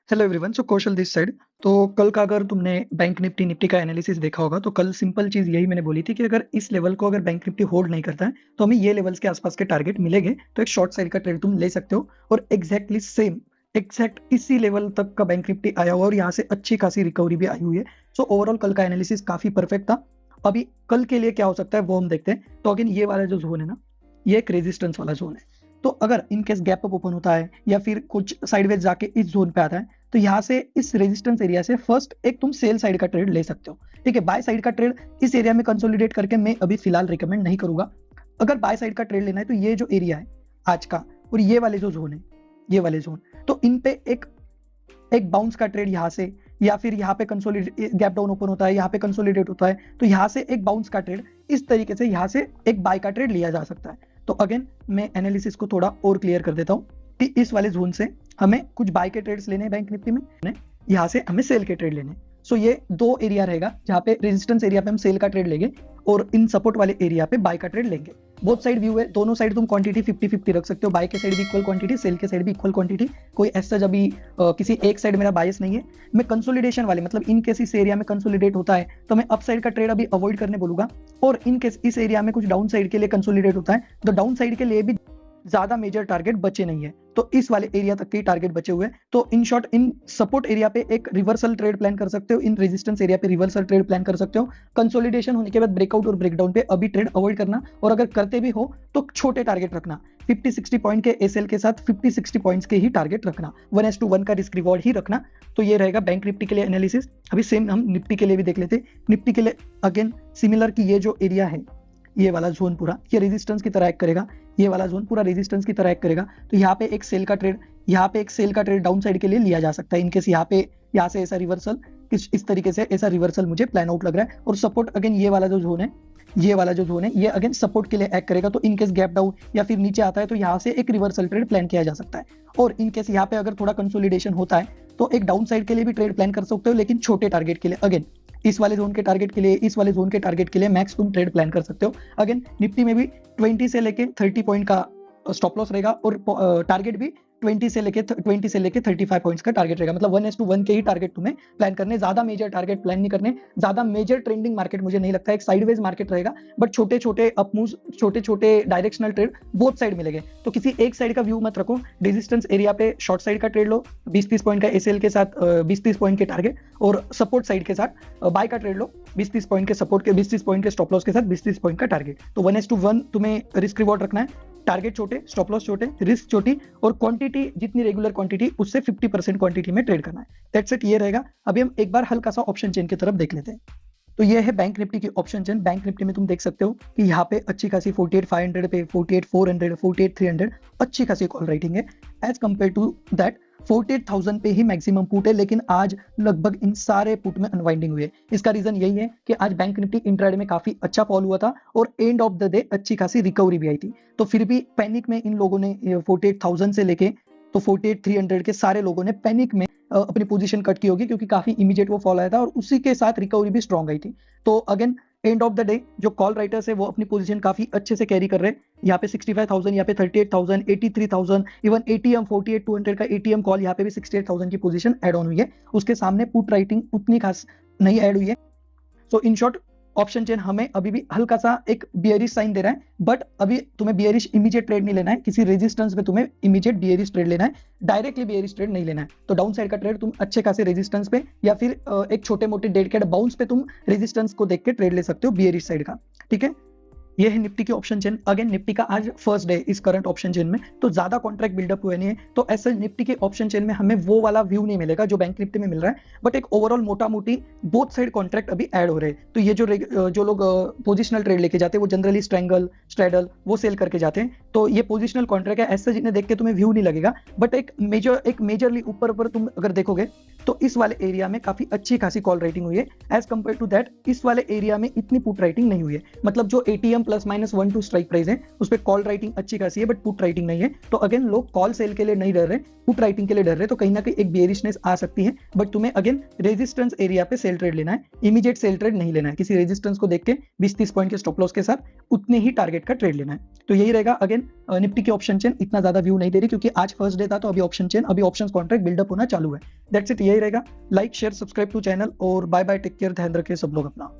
Hello everyone, so Kaushal this side. तो कल का अगर तुमने बैंक निफ्टी का एनालिसिस देखा होगा तो कल सिंपल चीज यही मैंने बोली थी कि अगर इस लेवल को अगर बैंक निफ्टी होल्ड नहीं करता है तो हमें ये लेवल्स के आसपास के टारगेट मिलेंगे, तो एक शॉर्ट साइड का ट्रेड तुम ले सकते हो। और एग्जैक्टली सेम एग्जैक्ट इसी लेवल तक का बैंक निफ्टी आया हुआ और यहाँ से अच्छी खासी रिकवरी भी आई हुई है। सो ओवरऑल कल का एनालिसिस काफी परफेक्ट था। अभी कल के लिए क्या हो सकता है वो हम देखते हैं। तो अगेन ये वाला जो जोन है ना, ये एक रेजिस्टेंस वाला जोन है। तो अगर in case gap up open होता है या फिर कुछ साइडवेज जाके इस जोन पे आता है तो यहाँ से इस रेजिस्टेंस एरिया से फर्स्ट एक तुम सेल साइड का ट्रेड ले सकते हो। ठीक है, बाय साइड का ट्रेड इस एरिया में कंसोलिडेट करके मैं अभी फिलहाल रिकमेंड नहीं करूंगा। अगर बाय साइड का ट्रेड लेना है तो ये जो एरिया है आज का और ये वाले जो जोन है, ये वाले जोन, तो इन पे एक एक बाउंस का ट्रेड यहाँ से, या फिर यहाँ पे कंसोलिडेट गैप डाउन ओपन होता है, यहाँ पे कंसोलिडेट होता है तो यहाँ से एक बाउंस का ट्रेड, इस तरीके से यहाँ से एक बाय का ट्रेड लिया जा सकता है। तो अगेन मैं एनालिसिस को थोड़ा और क्लियर कर देता हूँ कि इस वाले जोन से हमें कुछ बाय के ट्रेड्स लेने हैं बैंक निफ्टी में, यहाँ से हमें सेल के ट्रेड लेने हैं। सो ये दो एरिया रहेगा जहाँ पे रेजिस्टेंस एरिया पे हम सेल का ट्रेड लेंगे और इन सपोर्ट वाले एरिया पे बाय का ट्रेड लेंगे। बोथ साइड व्यू है, दोनों साइड तुम क्वांटिटी 50-50 रख सकते हो। बाय के साइड भी इक्वल क्वांटिटी, सेल के साइड भी इक्वल क्वांटिटी। कोई ऐसा अभी किसी एक साइड मेरा बायस नहीं है। मैं कंसोलिडेशन वाले मतलब इन केस इस एरिया में कंसोलिडेट होता है तो मैं अप साइड का ट्रेड अभी अवॉइड करने बोलूंगा, और इन केस इस एरिया में कुछ डाउन साइड के लिए कंसोलिडेट होता है तो डाउन साइड के लिए भी ज्यादा मेजर टारगेट बचे नहीं है, तो इस वाले एरिया तक के टारगेट बचे हुए हैं। तो in short in support area पे एक रिवर्सल ट्रेड प्लान कर सकते हो, इन रेजिस्टेंस एरिया पे रिवर्सल ट्रेड प्लान कर सकते हो। कंसोलिडेशन होने के बाद ब्रेकआउट और ब्रेकडाउन पे अभी ट्रेड अवॉइड करना, और अगर करते भी हो तो छोटे टारगेट रखना। 50-60 पॉइंट के एसएल के साथ 50-60 पॉइंट्स के ही टारगेट रखना, 1:1 का रिस्क रिवॉर्ड ही रखना। तो ये रहेगा बैंक निफ्टी के लिए एनालिसिस। अभी सेम हम निफ्टी के लिए भी देख लेते। निफ्टी के लिए अगेन सिमिलर की ये जो एरिया है, ये वाला जोन पूरा ये रेजिस्टेंस की तरह एक्ट करेगा, ये वाला जोन पूरा रेजिस्टेंस की तरह एक्ट करेगा। तो यहाँ पे एक सेल का ट्रेड, यहाँ पे एक सेल का ट्रेड डाउन साइड के लिए लिया जा सकता है। इनकेस यहाँ से ऐसा रिवर्सल, इस तरीके से ऐसा रिवर्सल मुझे प्लान आउट लग रहा है। और सपोर्ट अगेन ये वाला जो जोन है, ये वाला जो जोन है ये अगेन सपोर्ट के लिए एक्ट करेगा। तो इनकेस गैप डाउन या फिर नीचे आता है तो यहाँ से एक रिवर्सल ट्रेड प्लान किया जा सकता है। और इनकेस यहाँ पे अगर थोड़ा कंसोलिडेशन होता है तो एक डाउन साइड के लिए भी ट्रेड प्लान कर सकते हो, लेकिन छोटे टारगेट के लिए। अगेन इस वाले जोन के टारगेट के लिए, इस वाले जोन के टारगेट के लिए मैक्स तुम ट्रेड प्लान कर सकते हो। अगेन निफ्टी में भी 20 से लेके 30 पॉइंट का स्टॉप लॉस रहेगा और टारगेट भी 20 से लेके 35 पॉइंट्स का टारगेट रहेगा। मतलब 1:1 के ही टारगेट तुम्हें प्लान करने, ज्यादा मेजर टारगेट प्लान नहीं करने। ज्यादा मेजर ट्रेंडिंग मार्केट मुझे नहीं लगता है, एक साइडवेज मार्केट रहेगा, बट छोटे छोटे अप मूव्स, छोटे छोटे डायरेक्शनल ट्रेड बोथ साइड मिलेंगे। तो किसी एक साइड का व्यू मत रखो। रेजिस्टेंस एरिया पे शॉर्ट साइड का ट्रेड लो 20-30 पॉइंट का एसएल के साथ 20-30 पॉइंट के टारगेट, और सपोर्ट साइड के साथ बाय का ट्रेड लो 20-30 पॉइंट के सपोर्ट के, 20-30 पॉइंट के स्टॉप लॉस के साथ 20-30 पॉइंट का टारगेट। तो 1:1 तुम्हें रिस्क रिवॉर्ड रखना है। टारगेट छोटे, स्टॉप लॉस छोटे, रिस्क छोटी, और क्वांटिटी जितनी रेगुलर क्वांटिटी उससे 50% क्वांटिटी में ट्रेड करना है। दैट्स इट, ये रहेगा। अभी हम एक बार हल्का सा ऑप्शन चेन की तरफ देख लेते हैं। तो ये है बैंक निफ्टी की ऑप्शन चेन। बैंक निफ्टी में तुम देख सकते हो कि यहाँ पे अच्छी खासी 48,500 पे, 48,400, 48,300 अच्छी खासी कॉल राइटिंग है। एज कंपेयर टू दैट 48,000 पे ही मैक्सिमम पुट है, लेकिन आज लगभग इन सारे पुट में अनवाइंडिंग हुई है। इसका रीजन यही है कि आज बैंक निफ्टी इंट्राडे में काफी अच्छा फॉल हुआ था और एंड ऑफ द डे अच्छी खासी रिकवरी भी आई थी। तो फिर भी पैनिक में इन लोगों ने 48,000 से लेके तो 48,300 के सारे लोगों ने पैनिक में अपनी पोजीशन कट की होगी, क्योंकि काफी इमीडिएट वो फॉल आया था और उसी के साथ रिकवरी भी स्ट्रॉन्ग आई थी। तो again end of the day जो कॉल राइटर्स है वो अपनी पोजीशन काफी अच्छे से कैरी कर रहे हैं। यहाँ पे 65,000, यहाँ पे 38,000, 83,000, इवन एटीएम 48,200 का एटीएम कॉल, यहाँ पे भी 68,000 की पोजीशन ऐड ऑन हुई है। उसके सामने पुट राइटिंग उतनी खास नहीं ऐड हुई है। सो इन शॉर्ट ऑप्शन चेन हमें अभी भी हल्का सा एक बियरिश साइन दे रहा है, बट अभी तुम्हें बियरिश इमीडिएट ट्रेड नहीं लेना है। किसी रेजिस्टेंस पे तुम्हें इमीडिएट बियरिश ट्रेड लेना है, डायरेक्टली बियरिश ट्रेड नहीं लेना है। तो डाउन साइड का ट्रेड तुम अच्छे खासे रेजिस्टेंस पे या फिर एक छोटे मोटे डेडकेट बाउंस पे तुम रेजिस्टेंस को देख के ट्रेड ले सकते हो बियरिश साइड का। ठीक है, ये है निफ्टी की ऑप्शन चेन। अगेन निफ्टी का आज फर्स्ट डे इस करंट ऑप्शन चेन में, तो ज्यादा कॉन्ट्रैक्ट बिल्डअप हुए नहीं है, तो ऐसे निफ्टी के ऑप्शन चेन में हमें वो वाला व्यू नहीं मिलेगा जो बैंक निफ्टी में मिल रहा है, बट एक ओवरऑल मोटा मोटी बोथ साइड कॉन्ट्रैक्ट अभी ऐड हो रहे हैं। तो ये जो लोग पोजिशनल ट्रेड लेके जाते हैं वो जनरली स्ट्रैंगल स्ट्रेडल वो सेल करके जाते हैं। तो ये पोजिशनल कॉन्ट्रैक्ट है, ऐसे जिन्हें देख के तुम्हें व्यू नहीं लगेगा, बट एक मेजरली ऊपर तुम अगर देखोगे तो इस वाले एरिया में काफी अच्छी खासी कॉल राइटिंग हुई है। एज कंपेयर टू दैट इस वाले एरिया में इतनी पुट राइटिंग नहीं हुई है। मतलब जो ATM plus minus 1-2 strike price है, उस पर कॉल राइटिंग अच्छी खासी है बट पुट राइटिंग नहीं है। तो अगेन लोग कॉल सेल के लिए नहीं डर रहे, पुट राइटिंग के लिए डर रहे, तो कहीं ना कहीं एक बेयरिशनेस आ सकती है। बट तुम्हें अगेन रेजिस्टेंस एरिया पे सेल ट्रेड लेना है, इमीडिएट सेल ट्रेड नहीं लेना है। किसी रेजिस्टेंस को देख के 20-30 पॉइंट के स्टॉप लॉस के साथ उतने ही टारगेट का ट्रेड लेना है। तो यही रहेगा। अगेन निफ्टी की ऑप्शन चेन इतना ज्यादा व्यू नहीं दे रही क्योंकि आज फर्स्ट डे था, तो अभी ऑप्शन चेन, अभी ऑप्शंस कॉन्ट्रैक्ट बिल्डअप होना चालू है। दैट्स इट, यही रहेगा। Like share subscribe to channel और बाय बाय, टेक केयर, ध्यान रखिए सब लोग अपना।